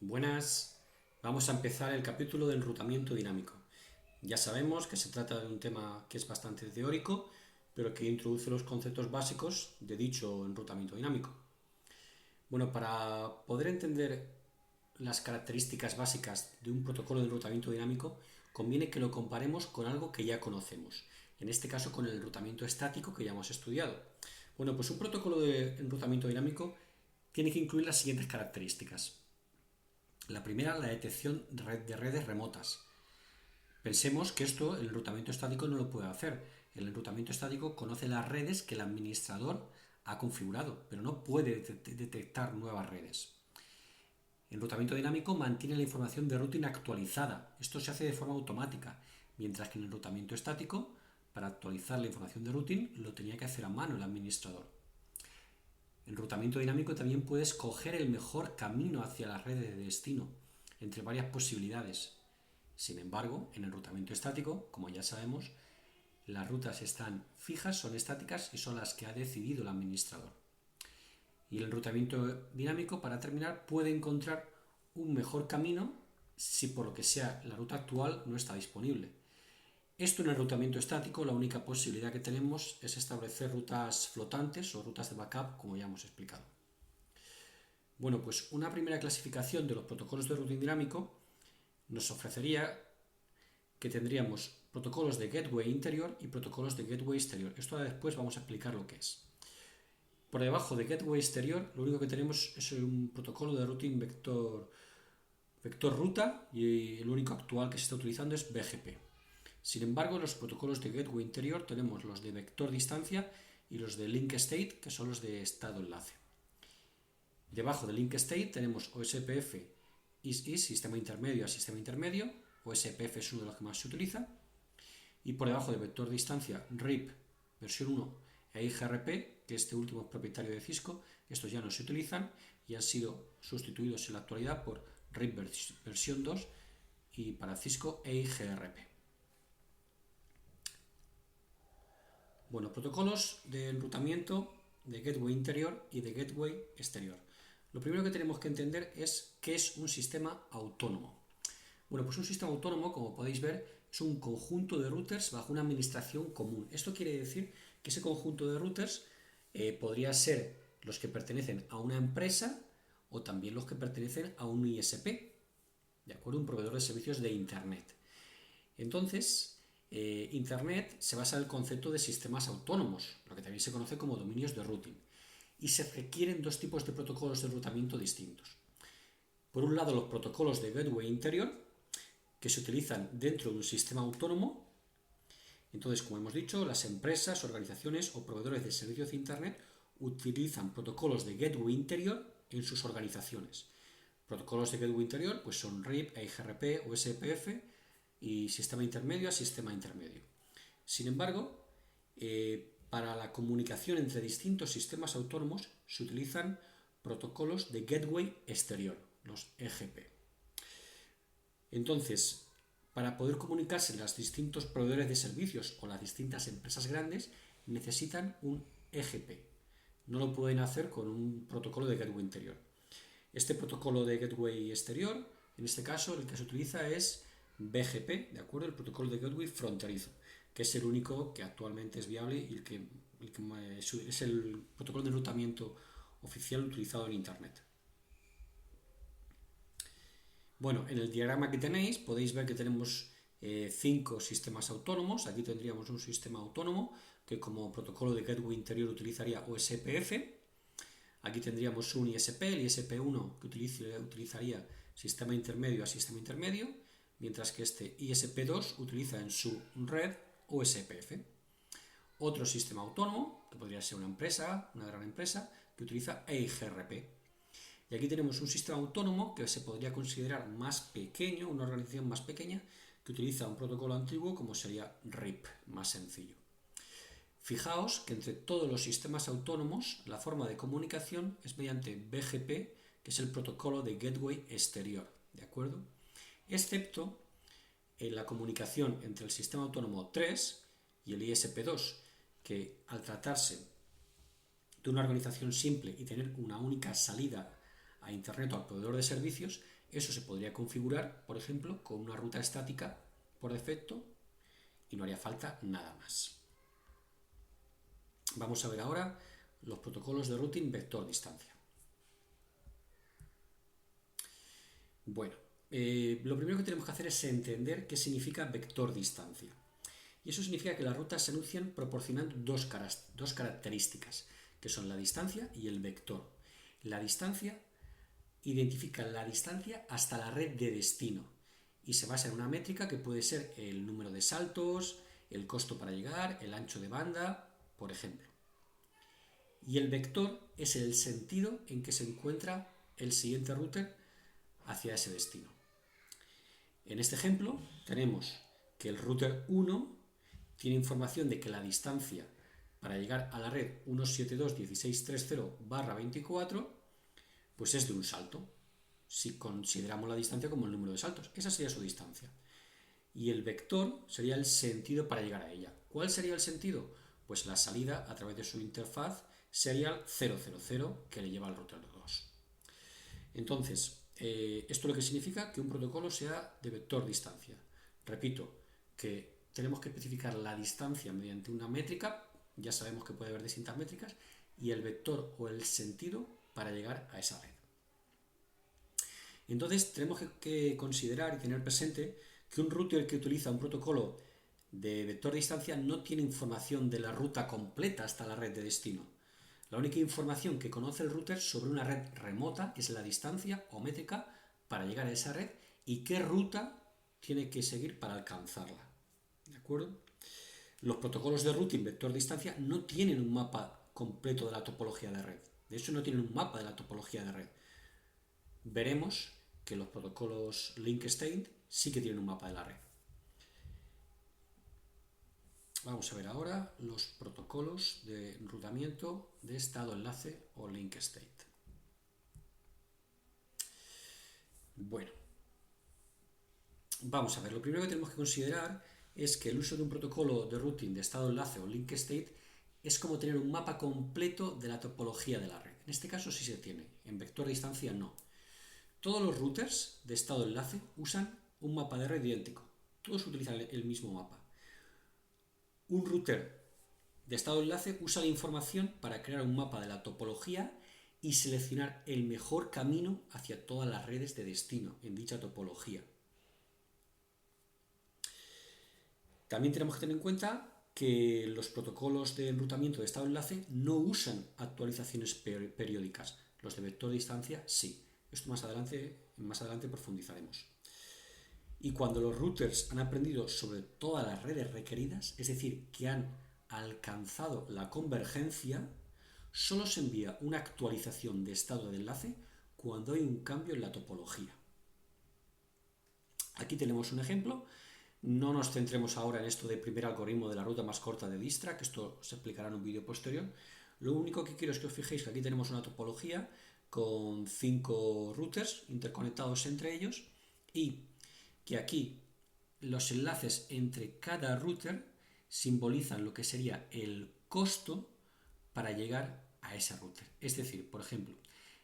Buenas, vamos a empezar el capítulo de enrutamiento dinámico. Ya sabemos que se trata de un tema que es bastante teórico, pero que introduce los conceptos básicos de dicho enrutamiento dinámico. Bueno, para poder entender las características básicas de un protocolo de enrutamiento dinámico, conviene que lo comparemos con algo que ya conocemos, en este caso con el enrutamiento estático que ya hemos estudiado. Bueno, pues un protocolo de enrutamiento dinámico tiene que incluir las siguientes características. La primera, la detección de redes remotas. Pensemos que esto el enrutamiento estático no lo puede hacer. El enrutamiento estático conoce las redes que el administrador ha configurado, pero no puede detectar nuevas redes. El enrutamiento dinámico mantiene la información de routing actualizada. Esto se hace de forma automática, mientras que en el enrutamiento estático, para actualizar la información de routing, lo tenía que hacer a mano el administrador. El enrutamiento dinámico también puede escoger el mejor camino hacia las redes de destino, entre varias posibilidades. Sin embargo, en el enrutamiento estático, como ya sabemos, las rutas están fijas, son estáticas y son las que ha decidido el administrador. Y el enrutamiento dinámico, para terminar, puede encontrar un mejor camino si por lo que sea la ruta actual no está disponible. Esto en el enrutamiento estático, la única posibilidad que tenemos es establecer rutas flotantes o rutas de backup, como ya hemos explicado. Bueno, pues una primera clasificación de los protocolos de routing dinámico nos ofrecería que tendríamos protocolos de gateway interior y protocolos de gateway exterior. Esto después vamos a explicar lo que es. Por debajo de gateway exterior, lo único que tenemos es un protocolo de routing vector ruta y el único actual que se está utilizando es BGP. Sin embargo, en los protocolos de gateway interior tenemos los de vector distancia y los de link state, que son los de estado enlace. Debajo de link state tenemos OSPF is, sistema intermedio a sistema intermedio. OSPF es uno de los que más se utiliza. Y por debajo de vector distancia, RIP versión 1 e IGRP, que este último es propietario de Cisco. Estos ya no se utilizan y han sido sustituidos en la actualidad por RIP versión 2 y para Cisco e IGRP. Bueno, protocolos de enrutamiento de gateway interior y de gateway exterior. Lo primero que tenemos que entender es qué es un sistema autónomo. Bueno, pues un sistema autónomo, como podéis ver, es un conjunto de routers bajo una administración común. Esto quiere decir que ese conjunto de routers podría ser los que pertenecen a una empresa o también los que pertenecen a un ISP, ¿de acuerdo? Un proveedor de servicios de Internet. Entonces, Internet se basa en el concepto de sistemas autónomos, lo que también se conoce como dominios de routing, y se requieren dos tipos de protocolos de enrutamiento distintos. Por un lado, los protocolos de gateway interior, que se utilizan dentro de un sistema autónomo. Entonces, como hemos dicho, las empresas, organizaciones o proveedores de servicios de Internet utilizan protocolos de gateway interior en sus organizaciones. Protocolos de gateway interior pues son RIP, IGRP, OSPF y sistema intermedio a sistema intermedio. Sin embargo, para la comunicación entre distintos sistemas autónomos se utilizan protocolos de gateway exterior, los EGP. Entonces, para poder comunicarse los distintos proveedores de servicios o las distintas empresas grandes, necesitan un EGP. No lo pueden hacer con un protocolo de gateway interior. Este protocolo de gateway exterior, en este caso, el que se utiliza es BGP, ¿de acuerdo? El protocolo de gateway fronterizo, que es el único que actualmente es viable y el que es el protocolo de enrutamiento oficial utilizado en Internet. Bueno, en el diagrama que tenéis podéis ver que tenemos 5 sistemas autónomos. Aquí tendríamos un sistema autónomo que como protocolo de gateway interior utilizaría OSPF. Aquí tendríamos un ISP, el ISP1 que utilizaría sistema intermedio a sistema intermedio, mientras que este ISP2 utiliza en su red OSPF. Otro sistema autónomo, que podría ser una empresa, una gran empresa, que utiliza EIGRP. Y aquí tenemos un sistema autónomo que se podría considerar más pequeño, una organización más pequeña, que utiliza un protocolo antiguo como sería RIP, más sencillo. Fijaos que entre todos los sistemas autónomos la forma de comunicación es mediante BGP, que es el protocolo de gateway exterior, ¿de acuerdo? Excepto en la comunicación entre el sistema autónomo 3 y el ISP2, que al tratarse de una organización simple y tener una única salida a Internet o al proveedor de servicios, eso se podría configurar, por ejemplo, con una ruta estática por defecto y no haría falta nada más. Vamos a ver ahora los protocolos de routing vector distancia. Bueno, lo primero que tenemos que hacer es entender qué significa vector distancia. Y eso significa que las rutas se anuncian proporcionando dos características, que son la distancia y el vector. La distancia identifica la distancia hasta la red de destino y se basa en una métrica que puede ser el número de saltos, el costo para llegar, el ancho de banda, por ejemplo. Y el vector es el sentido en que se encuentra el siguiente router hacia ese destino. En este ejemplo tenemos que el router 1 tiene información de que la distancia para llegar a la red 172.1630/24 pues es de un salto, si consideramos la distancia como el número de saltos. Esa sería su distancia. Y el vector sería el sentido para llegar a ella. ¿Cuál sería el sentido? Pues la salida a través de su interfaz serial 000 que le lleva al router 2. Entonces, esto lo que significa que un protocolo sea de vector distancia. Repito, que tenemos que especificar la distancia mediante una métrica, ya sabemos que puede haber distintas métricas, y el vector o el sentido para llegar a esa red. Entonces tenemos que considerar y tener presente que un router que utiliza un protocolo de vector distancia no tiene información de la ruta completa hasta la red de destino. La única información que conoce el router sobre una red remota es la distancia o métrica para llegar a esa red y qué ruta tiene que seguir para alcanzarla. ¿De acuerdo? Los protocolos de routing vector distancia no tienen un mapa completo de la topología de red. De hecho, no tienen un mapa de la topología de red. Veremos que los protocolos link state sí que tienen un mapa de la red. Vamos a ver ahora los protocolos de enrutamiento de estado enlace o link state. Bueno, vamos a ver, lo primero que tenemos que considerar es que el uso de un protocolo de routing de estado enlace o link state es como tener un mapa completo de la topología de la red. En este caso sí se tiene, en vector distancia no. Todos los routers de estado enlace usan un mapa de red idéntico. Todos utilizan el mismo mapa. Un router de estado enlace usa la información para crear un mapa de la topología y seleccionar el mejor camino hacia todas las redes de destino en dicha topología. También tenemos que tener en cuenta que los protocolos de enrutamiento de estado enlace no usan actualizaciones periódicas. Los de vector distancia sí. Esto más adelante profundizaremos. Y cuando los routers han aprendido sobre todas las redes requeridas, es decir, que han alcanzado la convergencia, solo se envía una actualización de estado de enlace cuando hay un cambio en la topología. Aquí tenemos un ejemplo. No nos centremos ahora en esto del primer algoritmo de la ruta más corta de Dijkstra, que esto se explicará en un vídeo posterior. Lo único que quiero es que os fijéis que aquí tenemos una topología con 5 routers interconectados entre ellos y que aquí los enlaces entre cada router simbolizan lo que sería el costo para llegar a ese router. Es decir, por ejemplo,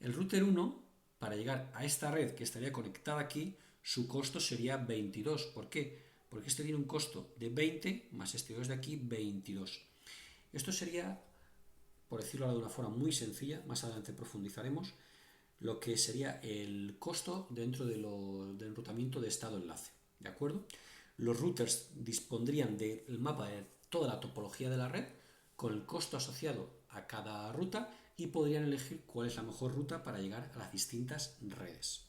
el router 1, para llegar a esta red que estaría conectada aquí, su costo sería 22. ¿Por qué? Porque este tiene un costo de 20 más este 2 de aquí, 22. Esto sería, por decirlo de una forma muy sencilla, más adelante profundizaremos, lo que sería el costo dentro del enrutamiento de estado enlace. ¿De acuerdo? Los routers dispondrían del mapa de toda la topología de la red con el costo asociado a cada ruta y podrían elegir cuál es la mejor ruta para llegar a las distintas redes.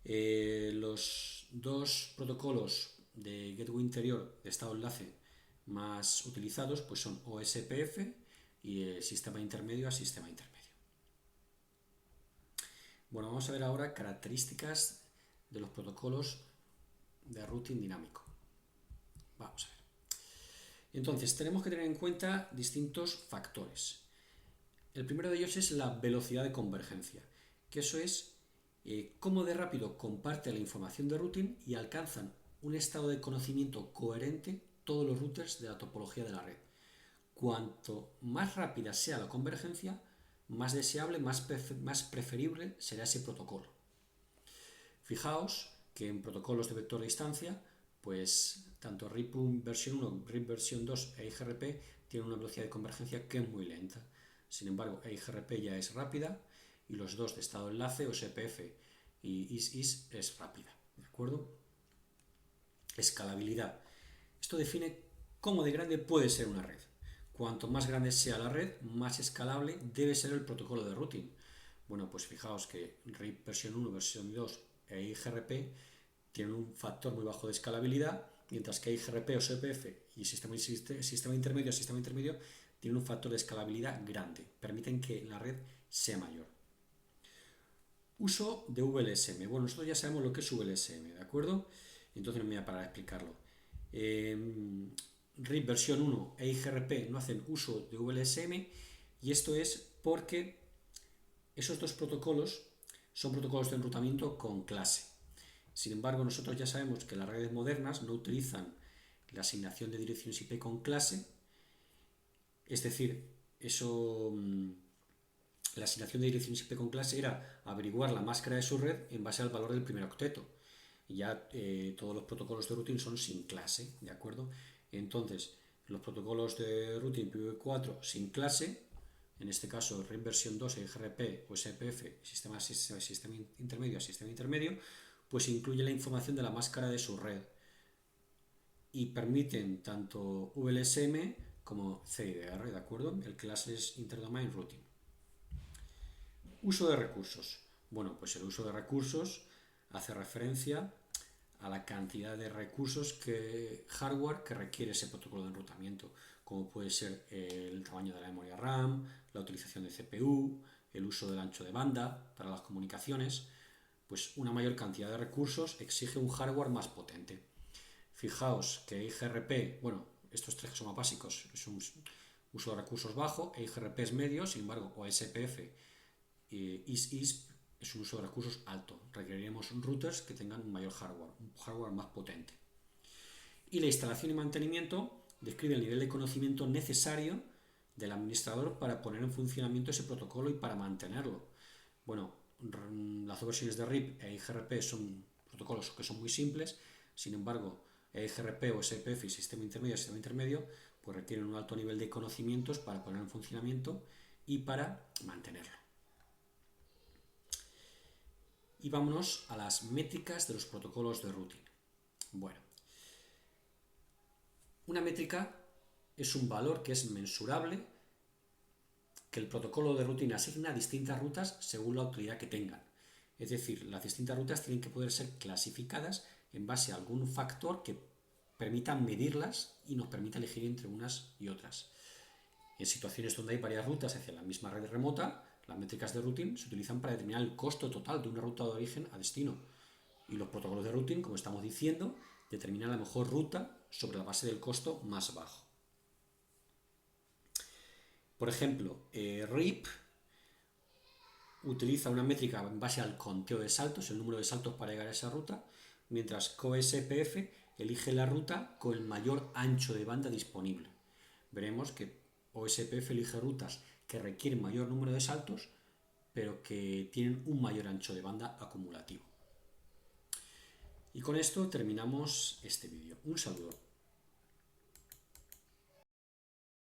Los dos protocolos de gateway interior de estado enlace más utilizados pues son OSPF y el sistema intermedio a sistema intermedio. Bueno, vamos a ver ahora características de los protocolos de routing dinámico. Vamos a ver. Entonces, tenemos que tener en cuenta distintos factores. El primero de ellos es la velocidad de convergencia, que eso es cómo de rápido comparte la información de routing y alcanzan un estado de conocimiento coherente todos los routers de la topología de la red. Cuanto más rápida sea la convergencia, más deseable, más preferible será ese protocolo. Fijaos que en protocolos de vector de distancia, pues tanto RIP versión 1, RIP versión 2 e IGRP tienen una velocidad de convergencia que es muy lenta. Sin embargo, IGRP ya es rápida y los dos de estado enlace, OSPF y IS es rápida. ¿De acuerdo? Escalabilidad. Esto define cómo de grande puede ser una red. Cuanto más grande sea la red, más escalable debe ser el protocolo de routing. Bueno, pues fijaos que RIP versión 1, versión 2 e IGRP tienen un factor muy bajo de escalabilidad, mientras que IGRP, OSPF y sistema intermedio tienen un factor de escalabilidad grande, permiten que la red sea mayor. Uso de VLSM. Bueno, nosotros ya sabemos lo que es VLSM, ¿de acuerdo? Entonces no me voy a parar a explicarlo. RIP versión 1 e IGRP no hacen uso de VLSM y esto es porque esos dos protocolos son protocolos de enrutamiento con clase. Sin embargo, nosotros ya sabemos que las redes modernas no utilizan la asignación de direcciones IP con clase, es decir, la asignación de direcciones IP con clase era averiguar la máscara de su red en base al valor del primer octeto. Y ya todos los protocolos de routing son sin clase, ¿de acuerdo? Entonces, los protocolos de routing IPv4 sin clase, en este caso RIP versión 2, IGRP, OSPF, sistema intermedio, pues incluye la información de la máscara de su red y permiten tanto VLSM como CIDR, ¿de acuerdo? El Classless Interdomain Routing. Uso de recursos. Bueno, pues el uso de recursos hace referencia a la cantidad de recursos hardware que requiere ese protocolo de enrutamiento, como puede ser el tamaño de la memoria RAM, la utilización de CPU, el uso del ancho de banda para las comunicaciones. Pues una mayor cantidad de recursos exige un hardware más potente. Fijaos que IGRP, bueno, estos tres que son más básicos, es un uso de recursos bajo, IGRP es medio, sin embargo, OSPF y ISP es un uso de recursos alto. Requeriremos routers que tengan un mayor hardware, un hardware más potente. Y la instalación y mantenimiento describe el nivel de conocimiento necesario del administrador para poner en funcionamiento ese protocolo y para mantenerlo. Bueno, las dos versiones de RIP e IGRP son protocolos que son muy simples, sin embargo, IGRP, OSPF y sistema intermedio, pues requieren un alto nivel de conocimientos para poner en funcionamiento y para mantenerlo. Y vámonos a las métricas de los protocolos de routing. Bueno, una métrica es un valor que es mensurable que el protocolo de routing asigna a distintas rutas según la utilidad que tengan. Es decir, las distintas rutas tienen que poder ser clasificadas en base a algún factor que permita medirlas y nos permita elegir entre unas y otras. En situaciones donde hay varias rutas hacia la misma red remota, las métricas de routing se utilizan para determinar el costo total de una ruta de origen a destino. Y los protocolos de routing, como estamos diciendo, determinan la mejor ruta sobre la base del costo más bajo. Por ejemplo, RIP utiliza una métrica en base al conteo de saltos, el número de saltos para llegar a esa ruta, mientras que OSPF elige la ruta con el mayor ancho de banda disponible. Veremos que OSPF elige rutas que requieren mayor número de saltos, pero que tienen un mayor ancho de banda acumulativo. Y con esto terminamos este vídeo. Un saludo.